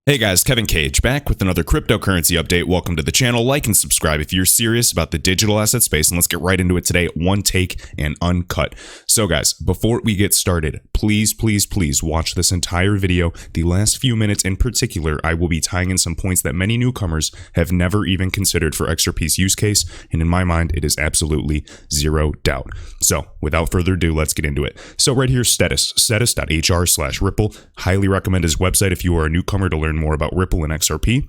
Hey guys, Kevin Cage back with another cryptocurrency update. Welcome to the channel. Like and subscribe if you're serious about the digital asset space, and let's get right into it today. One take and uncut. So guys, before we get started, please watch this entire video. The last few minutes in particular, I will be tying in some points that many newcomers have never even considered for XRP's use case, and in my mind, it is absolutely zero doubt. So without further ado, let's get into it. So right here, status.hr/Ripple. Highly recommend his website if you are a newcomer to learn more about Ripple and XRP.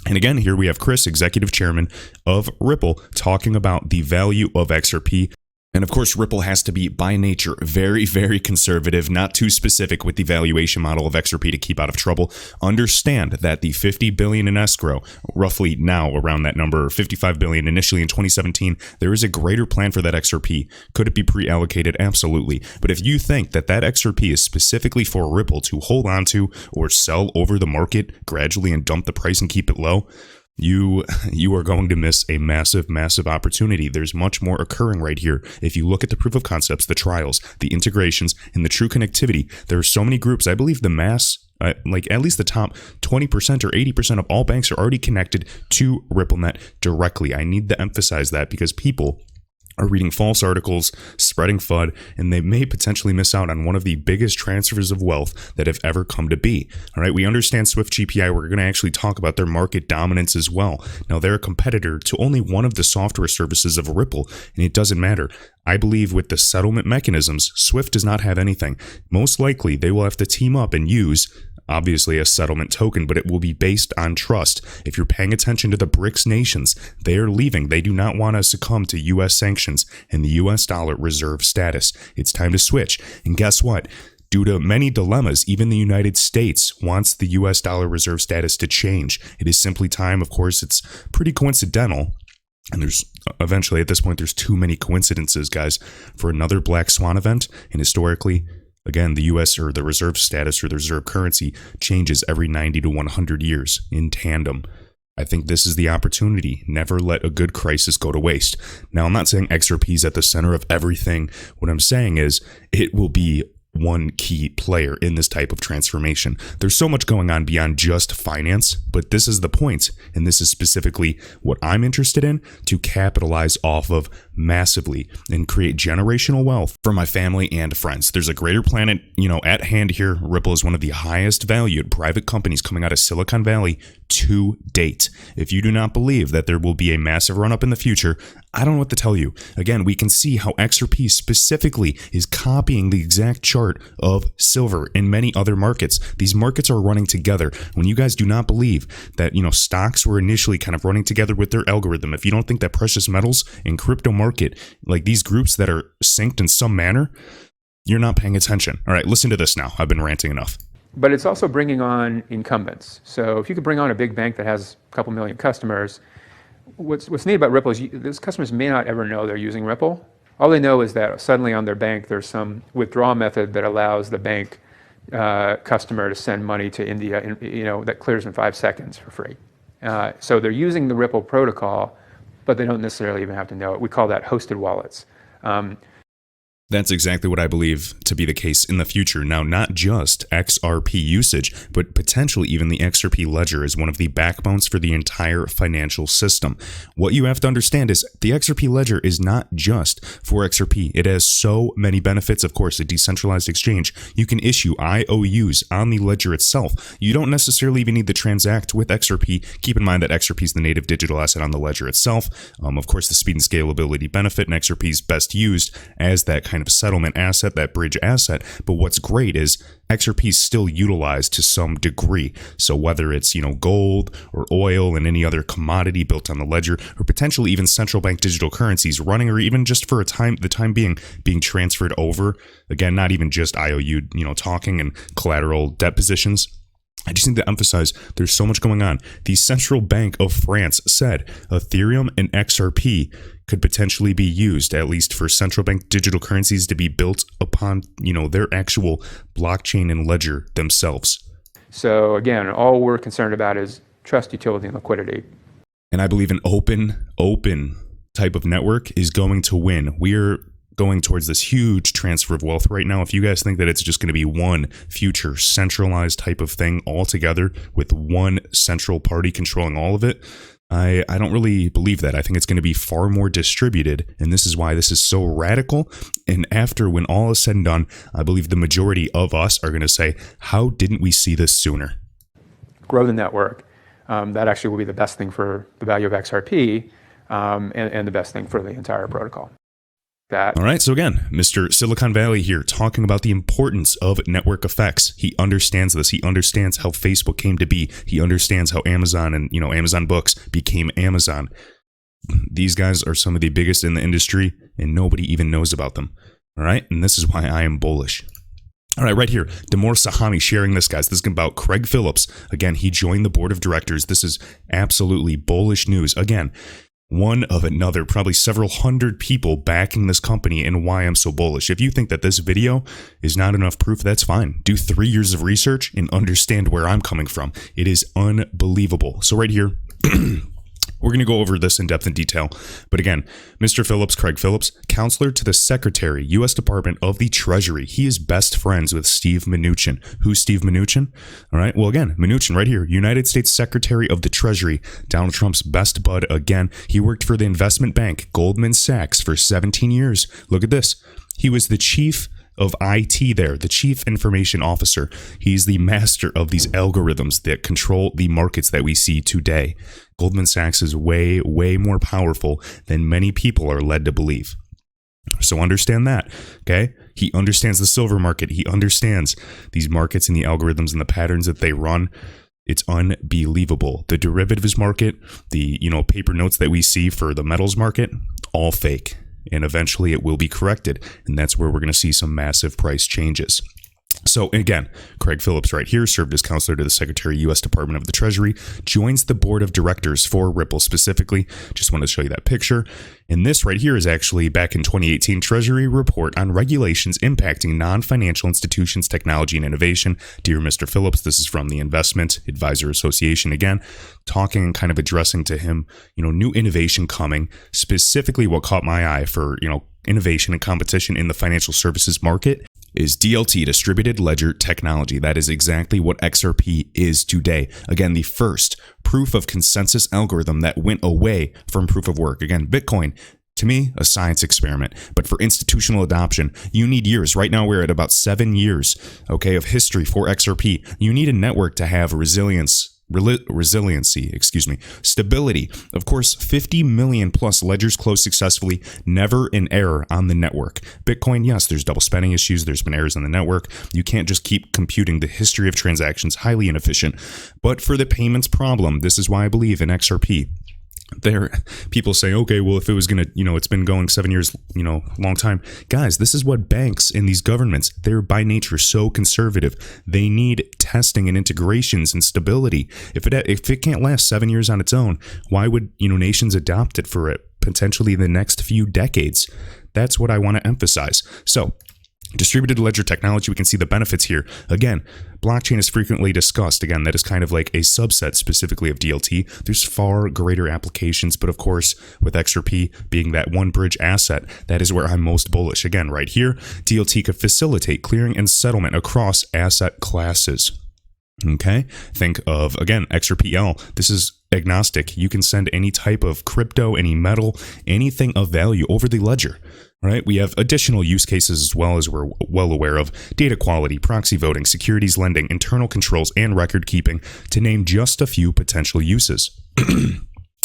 And again, here we have Chris, executive chairman of Ripple, talking about the value of XRP. And of course, Ripple has to be by nature very conservative, not too specific with the valuation model of XRP to keep out of trouble. Understand that the $50 billion in escrow, roughly now around that number, $55 billion initially in 2017, there is a greater plan for that XRP. Could it be pre-allocated? Absolutely. But if you think that that XRP is specifically for Ripple to hold on to or sell over the market gradually and dump the price and keep it low, you are going to miss a massive opportunity. There's much more occurring right here. If you look at the proof of concepts, the trials, the integrations, and the true connectivity, there are so many groups. I believe the mass, like at least the top 20% or 80% of all banks are already connected to RippleNet directly. I need to emphasize that because people are reading false articles, spreading FUD, and they may potentially miss out on one of the biggest transfers of wealth that have ever come to be. All right, we understand Swift GPI. We're going to actually talk about their market dominance as well. Now, they're a competitor to only one of the software services of Ripple, and it doesn't matter. I believe with the settlement mechanisms, Swift does not have anything. Most likely, they will have to team up and use obviously a settlement token, but it will be based on trust. If you're paying attention to the BRICS nations, they are leaving. They do not want to succumb to U.S. sanctions and the U.S. dollar reserve status. It's time to switch. And guess what? Due to many dilemmas, even the United States wants the U.S. dollar reserve status to change. It is simply time. Of course, it's pretty coincidental. And there's eventually at this point, there's too many coincidences, guys, for another black swan event. And historically, again, the U.S. or the reserve status or the reserve currency changes every 90 to 100 years in tandem. I think this is the opportunity. Never let a good crisis go to waste. Now, I'm not saying XRP is at the center of everything. What I'm saying is it will be one key player in this type of transformation. There's so much going on beyond just finance, but this is the point, and this is specifically what I'm interested in to capitalize off of massively and create generational wealth for my family and friends. There's a greater planet, at hand here. Ripple is one of the highest valued private companies coming out of Silicon Valley to date. If you do not believe that there will be a massive run-up in the future, I don't know what to tell you. Again, we can see how XRP specifically is copying the exact chart of silver in many other markets. These markets are running together. When you guys do not believe that, stocks were initially kind of running together with their algorithm, if you don't think that precious metals and crypto market, like these groups that are synced in some manner, you're not paying attention. All right, listen to this now. I've been ranting enough. But it's also bringing on incumbents. So if you could bring on a big bank that has a couple million customers, what's neat about Ripple is those customers may not ever know they're using Ripple. All they know is that suddenly on their bank, there's some withdrawal method that allows the bank customer to send money to India, that clears in 5 seconds for free. So they're using the Ripple protocol, but they don't necessarily even have to know it. We call that hosted wallets. That's exactly what I believe to be the case in the future. Now, not just XRP usage, but potentially even the XRP ledger is one of the backbones for the entire financial system. What you have to understand is the XRP ledger is not just for XRP. It has so many benefits. Of course, a decentralized exchange. You can issue IOUs on the ledger itself. You don't necessarily even need to transact with XRP. Keep in mind that XRP is the native digital asset on the ledger itself. Of course, the speed and scalability benefit, and XRP is best used as that kind of settlement asset, that bridge asset. But what's great is XRP is still utilized to some degree. So whether it's, gold or oil and any other commodity built on the ledger, or potentially even central bank digital currencies running, or even just for the time being transferred over, again, not even just IOU, talking and collateral debt positions. I just need to emphasize there's so much going on. The Central Bank of France said Ethereum and XRP could potentially be used, at least for central bank digital currencies, to be built upon, their actual blockchain and ledger themselves. So again, all we're concerned about is trust, utility, and liquidity. And I believe an open type of network is going to win. We're going towards this huge transfer of wealth right now. If you guys think that it's just going to be one future centralized type of thing altogether with one central party controlling all of it, I don't really believe that. I think it's going to be far more distributed, and this is why this is so radical. And after, when all is said and done, I believe the majority of us are going to say, how didn't we see this sooner? Grow the network. That actually will be the best thing for the value of XRP, and the best thing for the entire protocol. All right, so again, Mr. Silicon Valley here talking about the importance of network effects. He understands this. He understands how Facebook came to be. He understands how Amazon and, Amazon Books became Amazon. These guys are some of the biggest in the industry, and nobody even knows about them. All right, and this is why I am bullish. All right, right here, Damor Sahami sharing this, guys. This is about Craig Phillips. Again, he joined the board of directors. This is absolutely bullish news. Again, one of another, probably several hundred people backing this company, and why I'm so bullish. If you think that this video is not enough proof, that's fine. Do 3 years of research and understand where I'm coming from. It is unbelievable. So right here, we're going to go over this in depth and detail. But again, Mr. Phillips, Craig Phillips, counselor to the Secretary, U.S. Department of the Treasury. He is best friends with Steve Mnuchin. Who's Steve Mnuchin? All right. Well, again, Mnuchin right here, United States Secretary of the Treasury, Donald Trump's best bud again. He worked for the investment bank Goldman Sachs for 17 years. Look at this. He was the chief of IT there, the chief information officer. He's the master of these algorithms that control the markets that we see today. Goldman Sachs is way, way more powerful than many people are led to believe. So understand that, okay? He understands the silver market. He understands these markets and the algorithms and the patterns that they run. It's unbelievable. The derivatives market, the, paper notes that we see for the metals market, all fake. And eventually it will be corrected. And that's where we're going to see some massive price changes. So again, Craig Phillips right here served as counselor to the Secretary, U.S. Department of the Treasury, joins the board of directors for Ripple specifically. Just wanted to show you that picture. And this right here is actually back in 2018 Treasury report on regulations impacting non-financial institutions, technology, and innovation. Dear Mr. Phillips, this is from the Investment Advisor Association again, talking and kind of addressing to him, new innovation coming, specifically what caught my eye for, innovation and competition in the financial services market is DLT, distributed ledger technology. That is exactly what XRP is today. Again, the first proof of consensus algorithm that went away from proof of work. Again, Bitcoin, to me, a science experiment. But for institutional adoption, you need years. Right now, we're at about 7 years, of history for XRP. You need a network to have stability. Of course, 50 million plus ledgers closed successfully, never an error on the network. Bitcoin, yes, there's double spending issues, there's been errors on the network. You can't just keep computing the history of transactions, highly inefficient. But for the payments problem, this is why I believe in XRP. People say, okay, well, if it was going to, it's been going 7 years, long time. Guys, this is what banks and these governments, they're by nature so conservative. They need testing and integrations and stability. If it can't last 7 years on its own, why would, nations adopt it for potentially the next few decades? That's what I want to emphasize. So, distributed ledger technology, we can see the benefits here. Again, blockchain is frequently discussed. Again, that is kind of like a subset specifically of DLT. There's far greater applications, but of course, with XRP being that one bridge asset, that is where I'm most bullish. Again, right here, DLT could facilitate clearing and settlement across asset classes. Okay, think of, again, XRPL. This is agnostic. You can send any type of crypto, any metal, anything of value over the ledger. Right? We have additional use cases as well, as we're well aware of: data quality, proxy voting, securities lending, internal controls, and record keeping, to name just a few potential uses.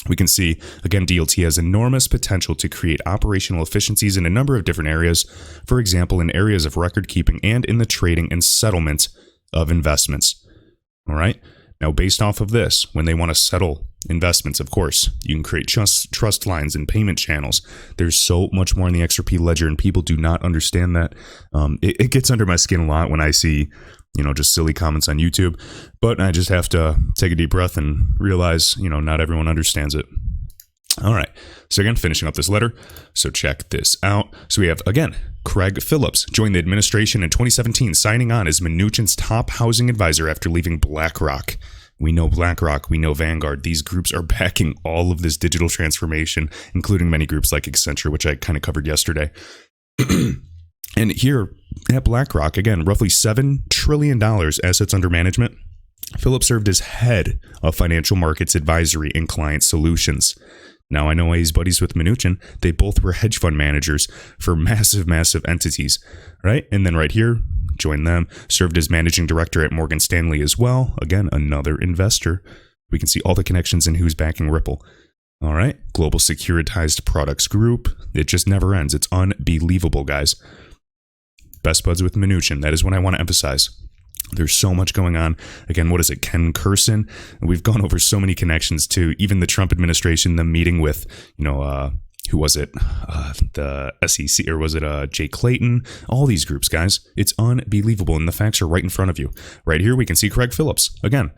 We can see, again, DLT has enormous potential to create operational efficiencies in a number of different areas. For example, in areas of record keeping and in the trading and settlement of investments. All right. Now, based off of this, when they want to settle investments, of course, you can create trust lines and payment channels. There's so much more in the XRP ledger, and people do not understand that. It gets under my skin a lot when I see, just silly comments on YouTube. But I just have to take a deep breath and realize, not everyone understands it. All right. So again, finishing up this letter. So check this out. So we have, again, Craig Phillips joined the administration in 2017, signing on as Mnuchin's top housing advisor after leaving BlackRock. We know BlackRock, we know Vanguard. These groups are backing all of this digital transformation, including many groups like Accenture, which I kind of covered yesterday. And here at BlackRock, again, roughly $7 trillion assets under management. Phillips served as head of financial markets advisory and client solutions. Now I know why he's buddies with Mnuchin. They both were hedge fund managers for massive, massive entities, right? And then right here, joined them, served as managing director at Morgan Stanley as well. Again, another investor. We can see all the connections and who's backing Ripple. All right, Global Securitized Products Group. It just never ends. It's unbelievable, guys. Best buds with Mnuchin. That is what I want to emphasize. There's so much going on. Again, what is it? Ken Kurson. We've gone over so many connections to even the Trump administration, them meeting with, who was it? The SEC, or was it Jay Clayton? All these groups, guys. It's unbelievable. And the facts are right in front of you. Right here, we can see Craig Phillips. Again,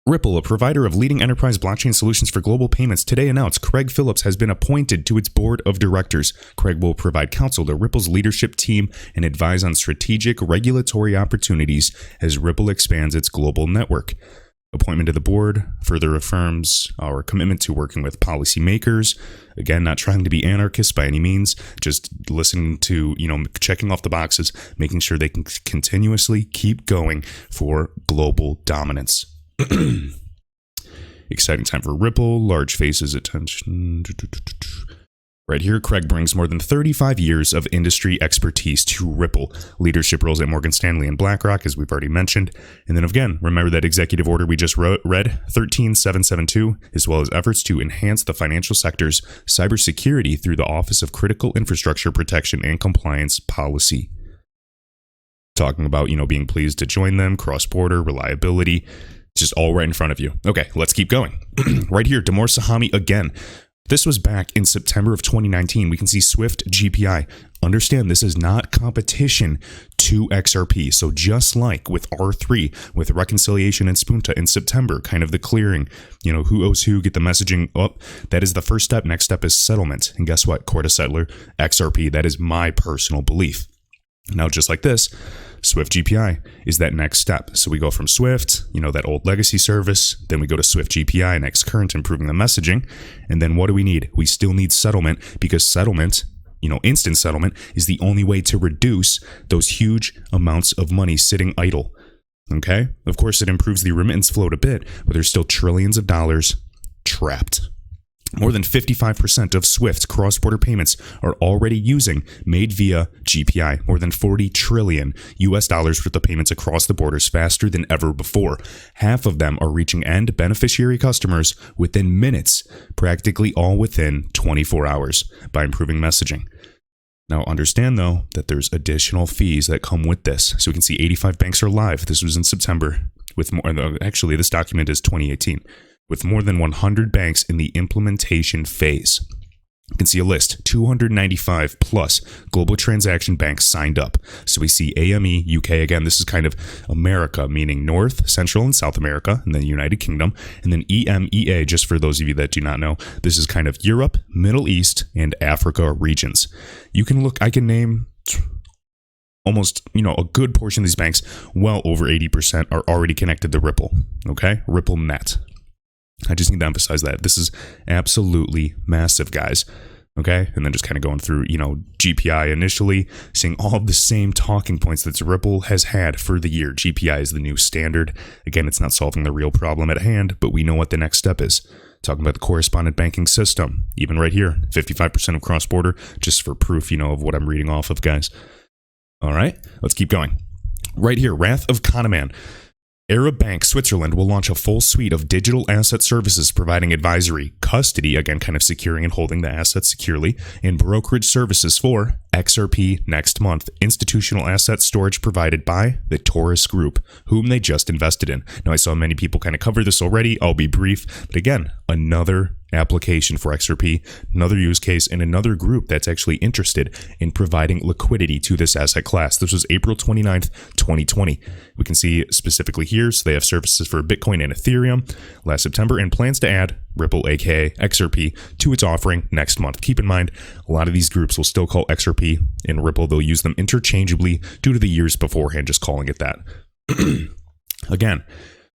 Ripple, a provider of leading enterprise blockchain solutions for global payments, today announced Craig Phillips has been appointed to its board of directors. Craig will provide counsel to Ripple's leadership team and advise on strategic regulatory opportunities as Ripple expands its global network. Appointment to the board further affirms our commitment to working with policymakers. Again, not trying to be anarchists by any means, just listening to, checking off the boxes, making sure they can continuously keep going for global dominance. Exciting time for Ripple. Large faces attention. Right here, Craig brings more than 35 years of industry expertise to Ripple. Leadership roles at Morgan Stanley and BlackRock, as we've already mentioned. And then again, remember that executive order we just read, 13772, as well as efforts to enhance the financial sector's cybersecurity through the Office of Critical Infrastructure Protection and Compliance Policy. Talking about, being pleased to join them, cross-border, reliability. Just all right in front of you. Okay, let's keep going. Right here, Damor Sahami again. This was back in September of 2019. We can see Swift GPI. Understand, this is not competition to XRP. So just like with R3, with reconciliation and Spunta in September, kind of the clearing, who owes who, get the messaging up. That is the first step. Next step is settlement. And guess what? Corda Settler, XRP. That is my personal belief. Now, just like this, Swift GPI is that next step. So we go from Swift, that old legacy service, then we go to Swift GPI, next current, improving the messaging. And then what do we need? We still need settlement, because settlement, instant settlement is the only way to reduce those huge amounts of money sitting idle. Okay? Of course, it improves the remittance float a bit, but there's still trillions of dollars trapped. More than 55% of Swift's cross-border payments are already using made via GPI. More than 40 trillion US dollars worth of payments across the borders faster than ever before. Half of them are reaching end beneficiary customers within minutes, practically all within 24 hours by improving messaging. Now understand though that there's additional fees that come with this. So we can see 85 banks are live. This was in September with more. Actually, this document is 2018. With more than 100 banks in the implementation phase. You can see a list, 295 plus global transaction banks signed up. So we see AME, UK, again, this is kind of America, meaning North, Central, and South America, and then United Kingdom, and then EMEA, just for those of you that do not know, this is kind of Europe, Middle East, and Africa regions. You can look, I can name almost, a good portion of these banks, well over 80% are already connected to Ripple, okay? Ripple Net. I just need to emphasize that. This is absolutely massive, guys. Okay? And then just kind of going through, GPI initially, seeing all of the same talking points that Ripple has had for the year. GPI is the new standard. Again, it's not solving the real problem at hand, but we know what the next step is. Talking about the correspondent banking system. Even right here, 55% of cross-border, just for proof, of what I'm reading off of, guys. All right, let's keep going. Right here, Wrath of Kahneman. Arab Bank Switzerland will launch a full suite of digital asset services providing advisory, custody, again kind of securing and holding the assets securely, and brokerage services for XRP next month. Institutional asset storage provided by the Taurus Group, whom they just invested in. Now, I saw many people kind of cover this already. I'll be brief. But again, another application for XRP, another use case, and another group that's actually interested in providing liquidity to this asset class. This was April 29th, 2020. We can see specifically here, so they have services for Bitcoin and Ethereum last September and plans to add Ripple, aka XRP, to its offering next month. Keep in mind, a lot of these groups will still call XRP and Ripple. They'll use them interchangeably due to the years beforehand just calling it that. Again,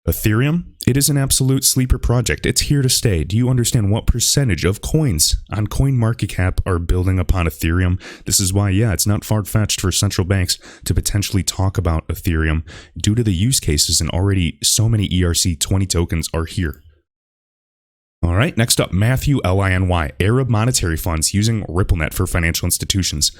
Ethereum, it is an absolute sleeper project. It's here to stay. Do you understand what percentage of coins on CoinMarketCap are building upon Ethereum? This is why, yeah, it's not far-fetched for central banks to potentially talk about Ethereum due to the use cases, and already so many ERC20 tokens are here. All right, next up, Matthew Liny, Arab monetary funds using RippleNet for financial institutions.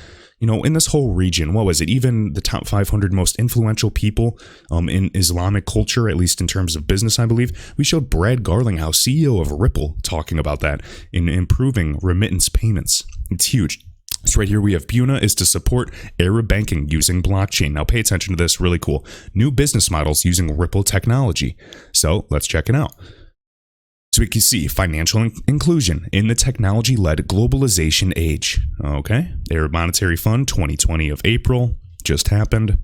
In this whole region, what was it? Even the top 500 most influential people in Islamic culture, at least in terms of business, I believe. We showed Brad Garlinghouse, CEO of Ripple, talking about that in improving remittance payments. It's huge. So right here we have Buna is to support Arab banking using blockchain. Now pay attention to this, really cool. New business models using Ripple technology. So let's check it out. So we can see financial inclusion in the technology-led globalization age. Okay, Arab Monetary Fund 2020 of April just happened.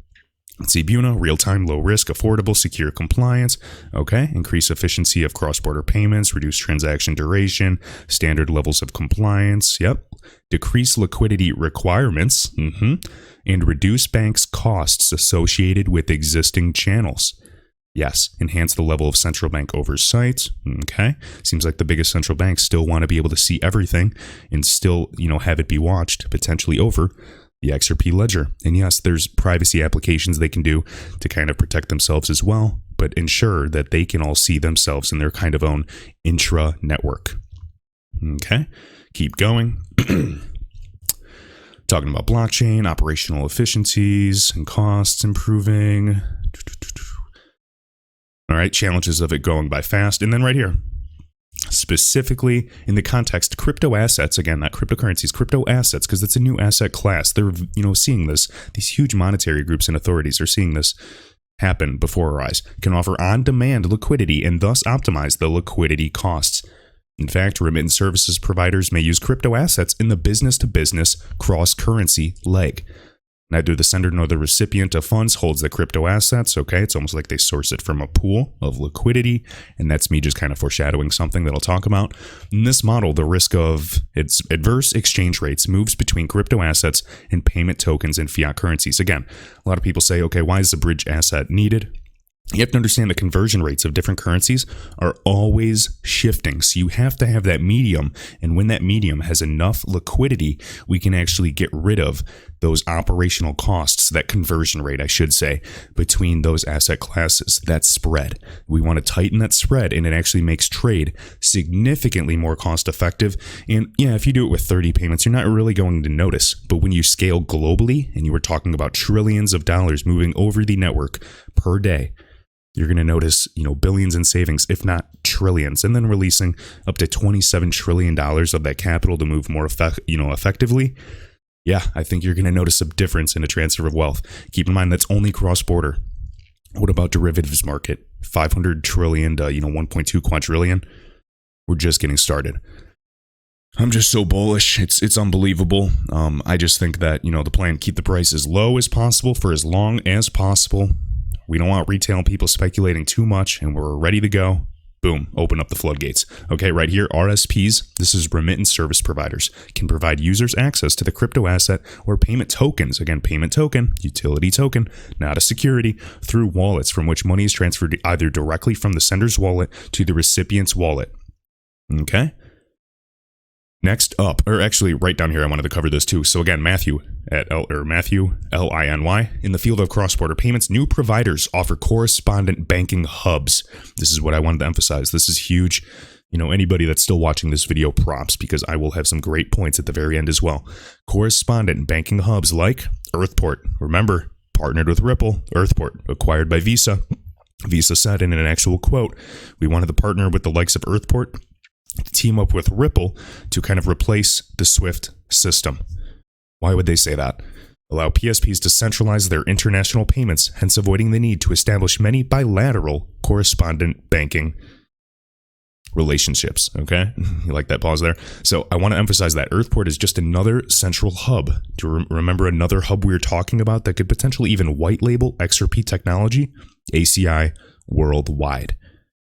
Let's see, Buna, real-time, low-risk, affordable, secure compliance. Okay, increase efficiency of cross-border payments, reduce transaction duration, standard levels of compliance. Yep, decrease liquidity requirements, and reduce banks' costs associated with existing channels. Yes, enhance the level of central bank oversight. Okay, seems like the biggest central banks still want to be able to see everything and still, have it be watched potentially over the XRP ledger. And yes, there's privacy applications they can do to kind of protect themselves as well, but ensure that they can all see themselves in their kind of own intra-network. Okay, keep going. Talking about blockchain, operational efficiencies and costs improving. All right, challenges of it going by fast. And then right here, specifically in the context, crypto assets, again, not cryptocurrencies, crypto assets, because it's a new asset class. They're, seeing this. These huge monetary groups and authorities are seeing this happen before our eyes. Can offer on-demand liquidity and thus optimize the liquidity costs. In fact, remittance services providers may use crypto assets in the business-to-business cross-currency leg. Neither the sender nor the recipient of funds holds the crypto assets, okay? It's almost like they source it from a pool of liquidity, and that's me just kind of foreshadowing something that I'll talk about. In this model, the risk of its adverse exchange rates moves between crypto assets and payment tokens and fiat currencies. Again, a lot of people say, okay, why is the bridge asset needed? You have to understand the conversion rates of different currencies are always shifting. So you have to have that medium. And when that medium has enough liquidity, we can actually get rid of those operational costs, that conversion rate, I should say, between those asset classes, that spread. We want to tighten that spread, and it actually makes trade significantly more cost effective. And yeah, if you do it with 30 payments, you're not really going to notice. But when you scale globally, and you were talking about trillions of dollars moving over the network per day, you're going to notice, billions in savings, if not trillions, and then releasing up to $27 trillion of that capital to move more effectively. Yeah, I think you're going to notice a difference in the transfer of wealth. Keep in mind, that's only cross-border. What about derivatives market? 500 trillion to, 1.2 quadrillion. We're just getting started. I'm just so bullish. It's unbelievable. I just think that, the plan, keep the price as low as possible for as long as possible. We don't want retail people speculating too much, and we're ready to go. Boom, open up the floodgates. Okay, right here, RSPs, this is remittance service providers, can provide users access to the crypto asset or payment tokens. Again, payment token, utility token, not a security, through wallets from which money is transferred either directly from the sender's wallet to the recipient's wallet. Okay? Next up, or actually right down here, I wanted to cover this too. So again, Matthew Liny, in the field of cross-border payments, new providers offer correspondent banking hubs. This is what I wanted to emphasize. This is huge. Anybody that's still watching this video, props, because I will have some great points at the very end as well. Correspondent banking hubs like Earthport. Remember, partnered with Ripple. Earthport, acquired by Visa. Visa said in an actual quote, we wanted to partner with the likes of Earthport, team up with Ripple to kind of replace the SWIFT system. Why would they say that? Allow PSPs to centralize their international payments, hence avoiding the need to establish many bilateral correspondent banking relationships. Okay? You like that pause there? So I want to emphasize that Earthport is just another central hub. Do you remember another hub we were talking about that could potentially even white label XRP technology? ACI Worldwide.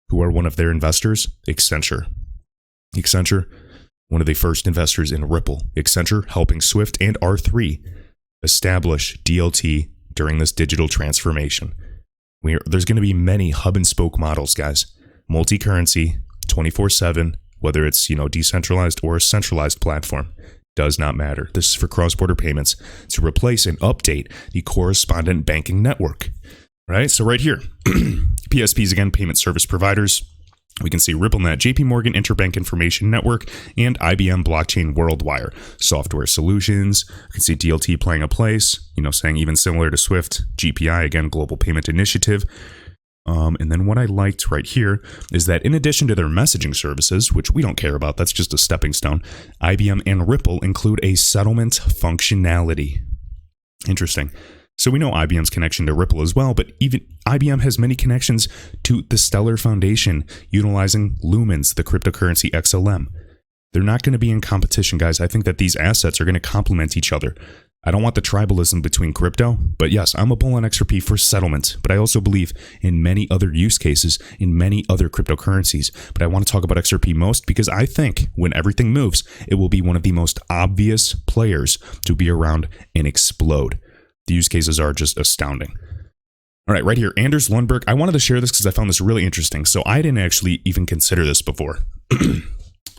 Who are one of their investors? Accenture, one of the first investors in Ripple. Accenture helping Swift and R3 establish DLT during this digital transformation. There's going to be many hub and spoke models, guys. Multi-currency, 24/7, whether it's, decentralized or a centralized platform, does not matter. This is for cross-border payments to replace and update the correspondent banking network. Right? So right here, PSPs, again, payment service providers. We can see RippleNet, JP Morgan Interbank Information Network, and IBM Blockchain WorldWire. Software solutions. You can see DLT playing a place, saying even similar to SWIFT, GPI, again, Global Payment Initiative. And then what I liked right here is that in addition to their messaging services, which we don't care about, that's just a stepping stone, IBM and Ripple include a settlement functionality. Interesting. So we know IBM's connection to Ripple as well, but even IBM has many connections to the Stellar Foundation utilizing Lumens, the cryptocurrency XLM. They're not going to be in competition, guys. I think that these assets are going to complement each other. I don't want the tribalism between crypto, but yes, I'm a bull on XRP for settlement, but I also believe in many other use cases in many other cryptocurrencies. But I want to talk about XRP most because I think when everything moves, it will be one of the most obvious players to be around and explode. The use cases are just astounding. All right, right here, Anders Lundberg. I wanted to share this because I found this really interesting. So I didn't actually even consider this before.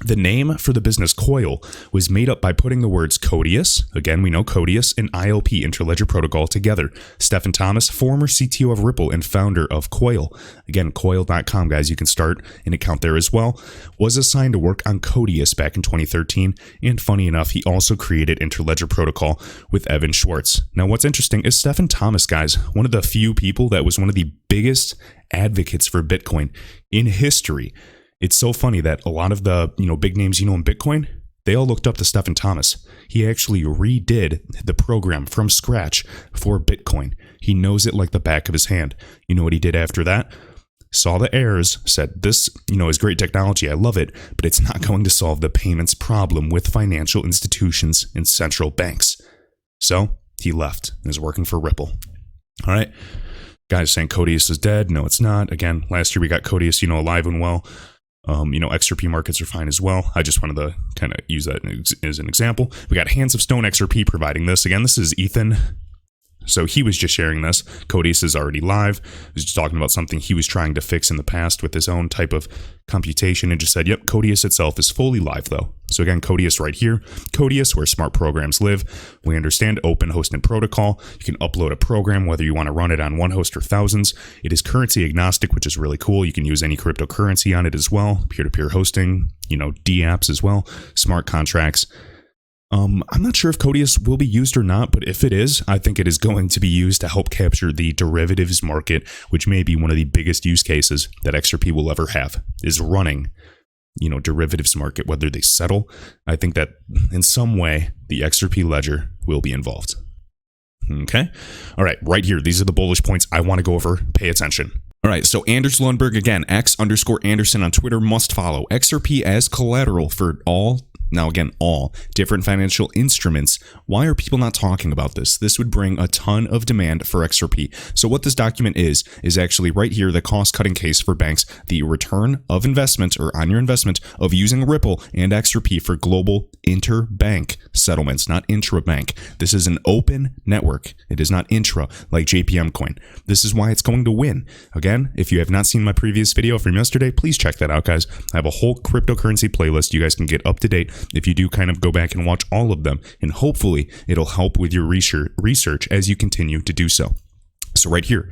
The name for the business Coil was made up by putting the words Codius, again, we know Codius, and ILP, Interledger Protocol, together. Stephen Thomas, former CTO of Ripple and founder of Coil, again, coil.com, guys, you can start an account there as well, was assigned to work on Codius back in 2013, and funny enough, he also created Interledger Protocol with Evan Schwartz. Now, what's interesting is Stephen Thomas, guys, one of the few people that was one of the biggest advocates for Bitcoin in history. It's so funny that a lot of the, big names in Bitcoin, they all looked up to Stephen Thomas. He actually redid the program from scratch for Bitcoin. He knows it like the back of his hand. You know what he did after that? Saw the errors, said this, is great technology. I love it, but it's not going to solve the payments problem with financial institutions and central banks. So he left and is working for Ripple. All right. Guys saying Codius is dead. No, it's not. Again, last year we got Codius, alive and well. XRP markets are fine as well. I just wanted to kind of use that as an example. We got Hands of Stone XRP providing this. Again, this is Ethan. So he was just sharing this. Codius is already live. He was just talking about something he was trying to fix in the past with his own type of computation and just said, yep, Codius itself is fully live though. So again, Codius right here. Codius, where smart programs live. We understand open hosted protocol. You can upload a program, whether you want to run it on one host or thousands. It is currency agnostic, which is really cool. You can use any cryptocurrency on it as well. Peer-to-peer hosting, DApps as well. Smart contracts. I'm not sure if Codius will be used or not, but if it is, I think it is going to be used to help capture the derivatives market, which may be one of the biggest use cases that XRP will ever have, is running, derivatives market, whether they settle. I think that in some way, the XRP ledger will be involved. Okay. All right. Right here. These are the bullish points I want to go over. Pay attention. All right, so Anders Lundberg, again, X_Anderson on Twitter, must follow. XRP as collateral for all different financial instruments. Why are people not talking about this? This would bring a ton of demand for XRP. So what this document is actually right here, the cost-cutting case for banks, the return of investment or on your investment of using Ripple and XRP for global interbank settlements, not intra-bank. This is an open network. It is not intra like JPM coin. This is why it's going to win. Again, if you have not seen my previous video from yesterday, please check that out, guys. I have a whole cryptocurrency playlist. You guys can get up to date if you do kind of go back and watch all of them, and hopefully it'll help with your research as you continue to do so. So right here,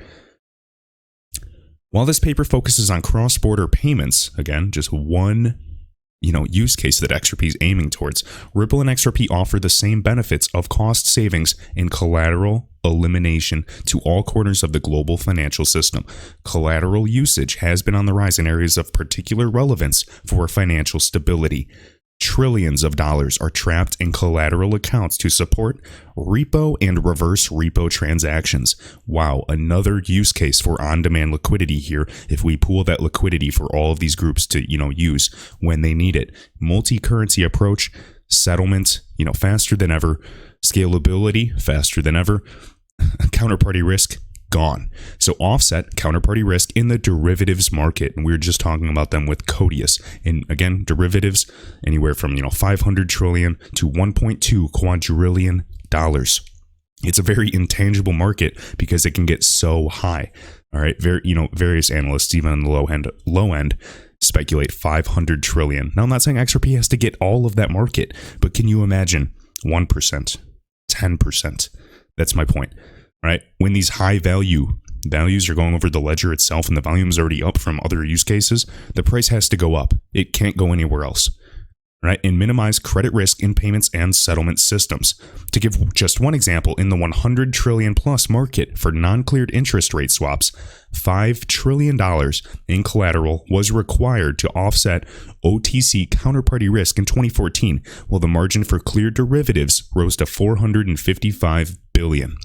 while this paper focuses on cross-border payments, again, just one use case that XRP is aiming towards, Ripple and XRP offer the same benefits of cost savings and collateral elimination to all corners of the global financial system. Collateral usage has been on the rise in areas of particular relevance for financial stability. Trillions of dollars are trapped in collateral accounts to support repo and reverse repo transactions. Wow, another use case for on-demand liquidity here if we pool that liquidity for all of these groups to, use when they need it. Multi-currency approach, settlement, faster than ever, scalability, faster than ever, counterparty risk, gone. So offset counterparty risk in the derivatives market. And we were just talking about them with Codius. And again, derivatives anywhere from, 500 trillion to 1.2 quadrillion dollars. It's a very intangible market because it can get so high. All right, various analysts, even on the low end, speculate 500 trillion. Now, I'm not saying XRP has to get all of that market, but can you imagine 1%, 10%? That's my point, right? When these high values are going over the ledger itself and the volume is already up from other use cases, the price has to go up. It can't go anywhere else, right? And minimize credit risk in payments and settlement systems. To give just one example, in the 100 trillion plus market for non-cleared interest rate swaps, $5 trillion in collateral was required to offset OTC counterparty risk in 2014, while the margin for cleared derivatives rose to 455 billion.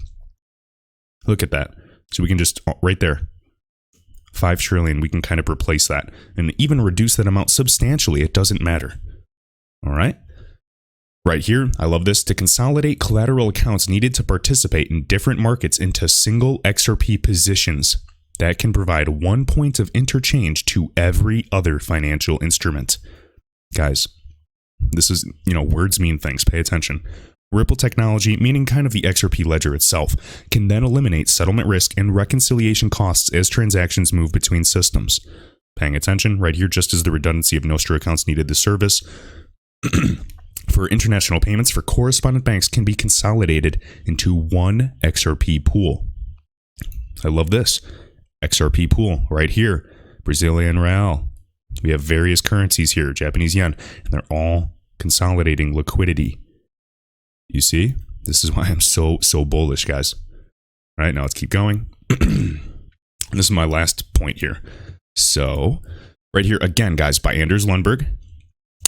Look at that. So we can just, right there, 5 trillion, we can kind of replace that and even reduce that amount substantially. It doesn't matter. All right. Right here, I love this. To consolidate collateral accounts needed to participate in different markets into single XRP positions that can provide 1 point of interchange to every other financial instrument. Guys, this is, words mean things. Pay attention. Ripple technology, meaning kind of the XRP ledger itself, can then eliminate settlement risk and reconciliation costs as transactions move between systems. Paying attention right here, just as the redundancy of Nostro accounts needed the service for international payments for correspondent banks can be consolidated into one XRP pool. I love this. XRP pool right here. Brazilian real. We have various currencies here, Japanese yen, and they're all consolidating liquidity. You see? This is why I'm so bullish, guys. All right, now let's keep going. This is my last point here. So, right here, again, guys, by Anders Lundberg.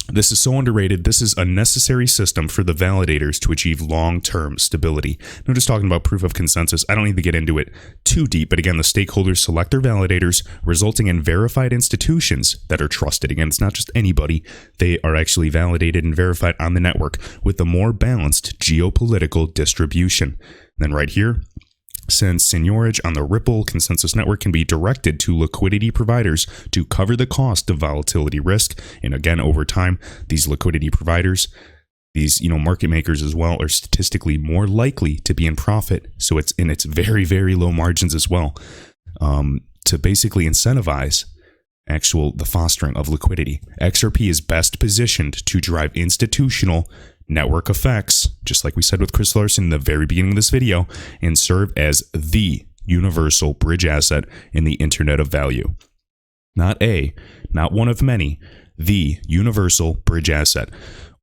This is so underrated. This is a necessary system for the validators to achieve long-term stability. I'm just talking about proof of consensus. I don't need to get into it too deep, but again, the stakeholders select their validators, resulting in verified institutions that are trusted. Again, it's not just anybody. They are actually validated and verified on the network with a more balanced geopolitical distribution. And then right here, since seigniorage on the Ripple consensus network can be directed to liquidity providers to cover the cost of volatility risk. And again, over time, these liquidity providers, these market makers as well, are statistically more likely to be in profit. So it's in its very, very low margins as well, to basically incentivize the fostering of liquidity. XRP is best positioned to drive institutional network effects, just like we said with Chris Larson in the very beginning of this video, and serve as the universal bridge asset in the Internet of Value. Not one of many, the universal bridge asset.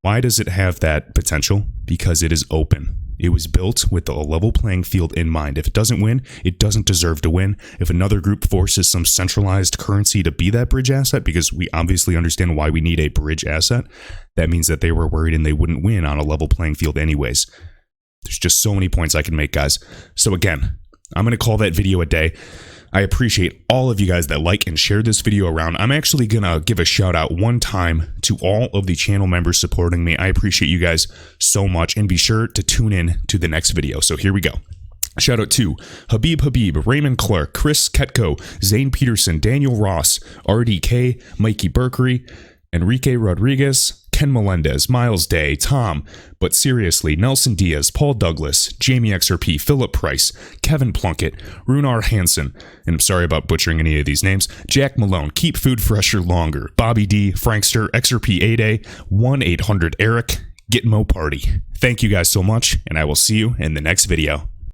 Why does it have that potential? Because it is open. It was built with a level playing field in mind. If it doesn't win, it doesn't deserve to win. If another group forces some centralized currency to be that bridge asset, because we obviously understand why we need a bridge asset, that means that they were worried and they wouldn't win on a level playing field anyways. There's just so many points I can make, guys. So again, I'm going to call that video a day. I appreciate all of you guys that like and share this video around. I'm actually going to give a shout out one time to all of the channel members supporting me. I appreciate you guys so much, and be sure to tune in to the next video. So here we go. Shout out to Habib, Raymond Clark, Chris Ketko, Zane Peterson, Daniel Ross, RDK, Mikey Berkery, Enrique Rodriguez, Ken Melendez, Miles Day, Tom, but seriously, Nelson Diaz, Paul Douglas, Jamie XRP, Philip Price, Kevin Plunkett, Runar Hansen, and I'm sorry about butchering any of these names, Jack Malone, Keep Food Fresher Longer, Bobby D, Frankster, XRP 8A, 1-800-ERIC, Gitmo Party. Thank you guys so much, and I will see you in the next video.